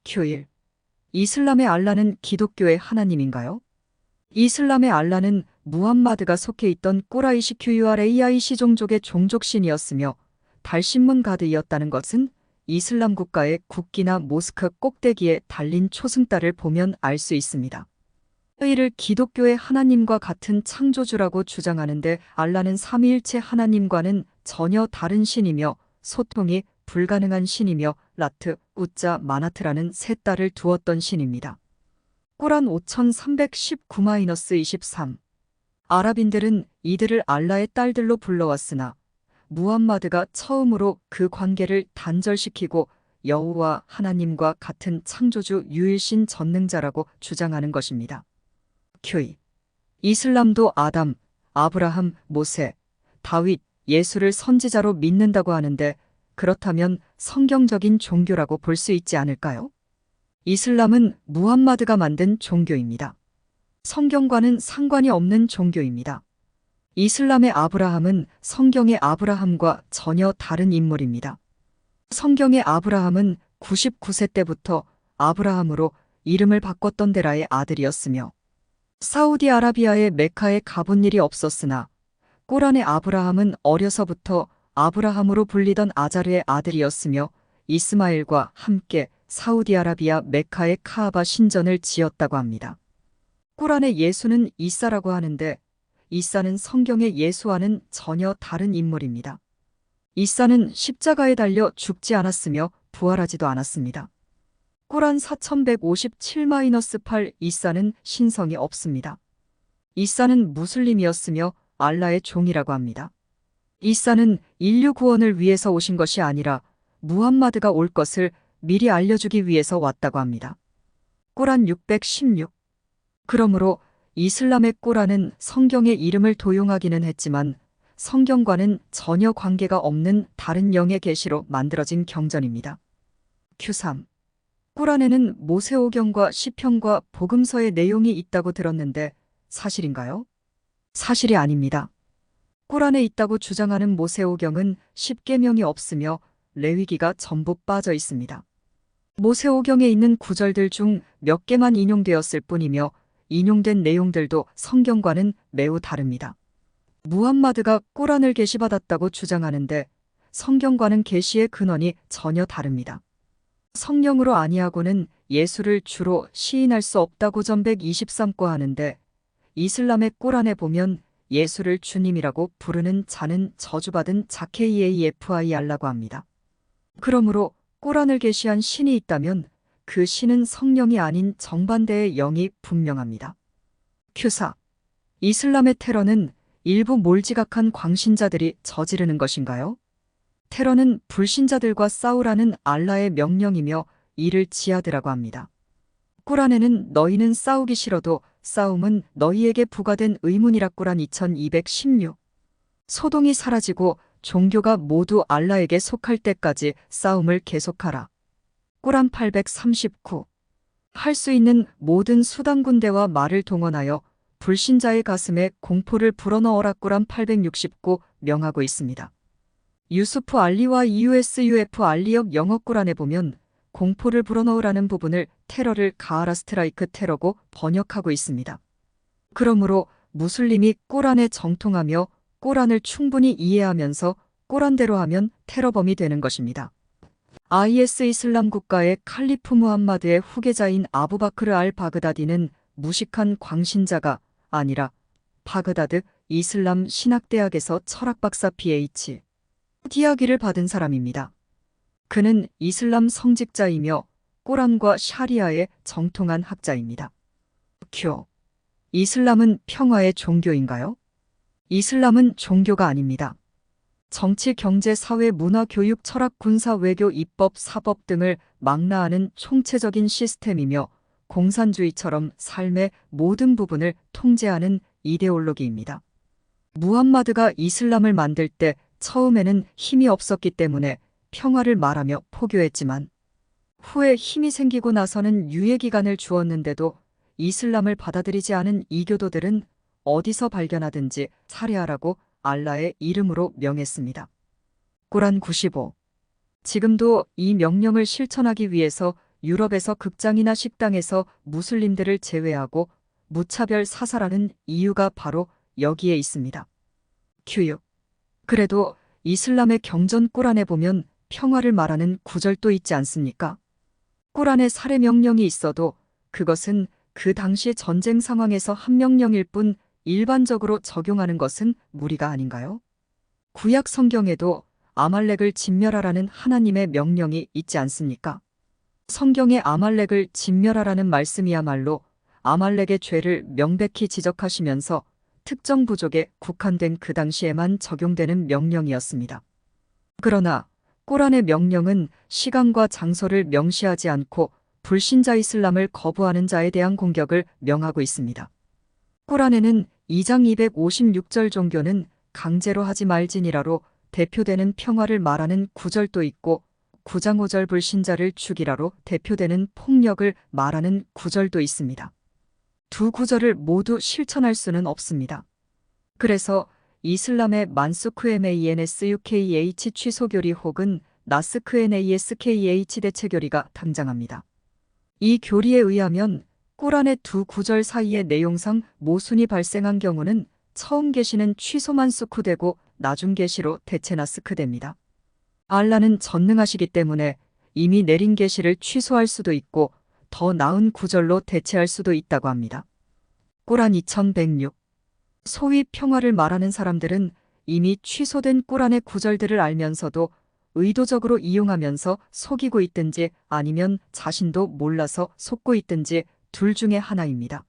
q1. 이슬람의 알라는 기독교의 하나님인가요? 이슬람의 알라는 무함마드가 속해 있던 꾸라이시 QRAIC 종족의 종족신이었으며 달신문 가드이었다는 것은 이슬람 국가의 국기나 모스크 꼭대기에 달린 초승달을 보면 알 수 있습니다. 이를 기독교의 하나님과 같은 창조주라고 주장하는데 알라는 삼위일체 하나님과는 전혀 다른 신이며 소통이 불가능한 신이며 라트, 우자, 마나트라는 세 딸을 두었던 신입니다. 꾸란 5319-23. 아랍인들은 이들을 알라의 딸들로 불러왔으나 무함마드가 처음으로 그 관계를 단절시키고 여호와 하나님과 같은 창조주 유일신 전능자라고 주장하는 것입니다. q2. 이슬람도 아담, 아브라함, 모세, 다윗, 예수를 선지자로 믿는다고 하는데 그렇다면 성경적인 종교라고 볼 수 있지 않을까요? 이슬람은 무함마드가 만든 종교입니다. 성경과는 상관이 없는 종교입니다. 이슬람의 아브라함은 성경의 아브라함과 전혀 다른 인물입니다. 성경의 아브라함은 99세 때부터 아브라함으로 이름을 바꿨던 데라의 아들이었으며 사우디아라비아의 메카에 가본 일이 없었으나 꾸란의 아브라함은 어려서부터 아브라함으로 불리던 아자르의 아들이었으며 이스마엘과 함께 사우디아라비아 메카의 카아바 신전을 지었다고 합니다. 꾸란의 예수는 이사라고 하는데 이사는 성경의 예수와는 전혀 다른 인물입니다. 이사는 십자가에 달려 죽지 않았으며 부활하지도 않았습니다. 꾸란 4157-8 이사는 신성이 없습니다. 이사는 무슬림이었으며 알라의 종이라고 합니다. 이사는 인류 구원을 위해서 오신 것이 아니라 무함마드가 올 것을 미리 알려주기 위해서 왔다고 합니다. 꾸란 616. 그러므로 이슬람의 꾸란은 성경의 이름을 도용하기는 했지만 성경과는 전혀 관계가 없는 다른 영의 계시로 만들어진 경전입니다. q3. 꾸란에는 모세오경과 시편과 복음서의 내용이 있다고 들었는데 사실인가요? 사실이 아닙니다. 꾸란에 있다고 주장하는 모세오경은 10계명이 없으며 레위기가 전부 빠져 있습니다. 모세오경에 있는 구절들 중 몇 개만 인용되었을 뿐이며 인용된 내용들도 성경과는 매우 다릅니다. 무함마드가 꾸란을 계시받았다고 주장하는데 성경과는 계시의 근원이 전혀 다릅니다. 성령으로 아니하고는 예수를 주로 시인할 수 없다고 전백 23과 하는데 이슬람의 꾸란에 보면 예수를 주님이라고 부르는 자는 저주받은 자케이에이프이 알라고 합니다. 그러므로 꾸란을 계시한 신이 있다면 그 신은 성령이 아닌 정반대의 영이 분명합니다. q4. 이슬람의 테러는 일부 몰지각한 광신자들이 저지르는 것인가요? 테러는 불신자들과 싸우라는 알라의 명령이며 이를 지하드라고 합니다. 꾸란에는 너희는 싸우기 싫어도 싸움은 너희에게 부과된 의문이라 꾸란 2216. 소동이 사라지고 종교가 모두 알라에게 속할 때까지 싸움을 계속하라. 꾸란 839. 할 수 있는 모든 수단 군대와 말을 동원하여 불신자의 가슴에 공포를 불어넣어라 꾸란 869 명하고 있습니다. 유수프 알리와 EUSUF 알리역 영어 꾸란에 보면 공포를 불어넣으라는 부분을 테러를 가하라 스트라이크 테러고 번역하고 있습니다. 그러므로 무슬림이 꾸란에 정통하며 꾸란을 충분히 이해하면서 꾸란대로 하면 테러범이 되는 것입니다. IS 이슬람 국가의 칼리프 무함마드의 후계자인 아부바크르 알 바그다디는 무식한 광신자가 아니라 바그다드 이슬람 신학대학에서 철학박사 PhD 학위를 받은 사람입니다. 그는 이슬람 성직자이며 꾸란과 샤리아에 정통한 학자입니다. q. 이슬람은 평화의 종교인가요? 이슬람은 종교가 아닙니다. 정치, 경제, 사회, 문화, 교육, 철학, 군사, 외교, 입법, 사법 등을 망라하는 총체적인 시스템이며 공산주의처럼 삶의 모든 부분을 통제하는 이데올로기입니다. 무함마드가 이슬람을 만들 때 처음에는 힘이 없었기 때문에 평화를 말하며 포교했지만 후에 힘이 생기고 나서는 유예기간을 주었는데도 이슬람을 받아들이지 않은 이교도들은 어디서 발견하든지 살해하라고 알라의 이름으로 명했습니다. 꾸란 95. 지금도 이 명령을 실천하기 위해서 유럽에서 극장이나 식당에서 무슬림들을 제외하고 무차별 사살하는 이유가 바로 여기에 있습니다. q 그래도 이슬람의 경전 꾸란에 보면 평화를 말하는 구절도 있지 않습니까? 꾸란에 살해 명령이 있어도 그것은 그 당시 전쟁 상황에서 한 명령일 뿐 일반적으로 적용하는 것은 무리가 아닌가요? 구약 성경에도 아말렉을 진멸하라는 하나님의 명령이 있지 않습니까? 성경의 아말렉을 진멸하라는 말씀이야말로 아말렉의 죄를 명백히 지적하시면서 특정 부족에 국한된 그 당시에만 적용되는 명령이었습니다. 그러나 꾸란의 명령은 시간과 장소를 명시하지 않고 불신자 이슬람을 거부하는 자에 대한 공격을 명하고 있습니다. 꾸란에는 2장 256절 종교는 강제로 하지 말지니라로 대표되는 평화를 말하는 구절도 있고 9장 5절 불신자를 죽이라로 대표되는 폭력을 말하는 구절도 있습니다. 두 구절을 모두 실천할 수는 없습니다. 그래서 이슬람의 만수크MANSUKH 취소교리 혹은 나스크NASKH 대체교리가 등장합니다. 이 교리에 의하면 꾸란의 두 구절 사이의 내용상 모순이 발생한 경우는 처음 계시는 취소 만수크되고 나중 계시로 대체 나스크됩니다. 알라는 전능하시기 때문에 이미 내린 계시를 취소할 수도 있고 더 나은 구절로 대체할 수도 있다고 합니다. 꾸란 2106 소위 평화를 말하는 사람들은 이미 취소된 꾸란의 구절들을 알면서도 의도적으로 이용하면서 속이고 있든지 아니면 자신도 몰라서 속고 있든지 둘 중에 하나입니다.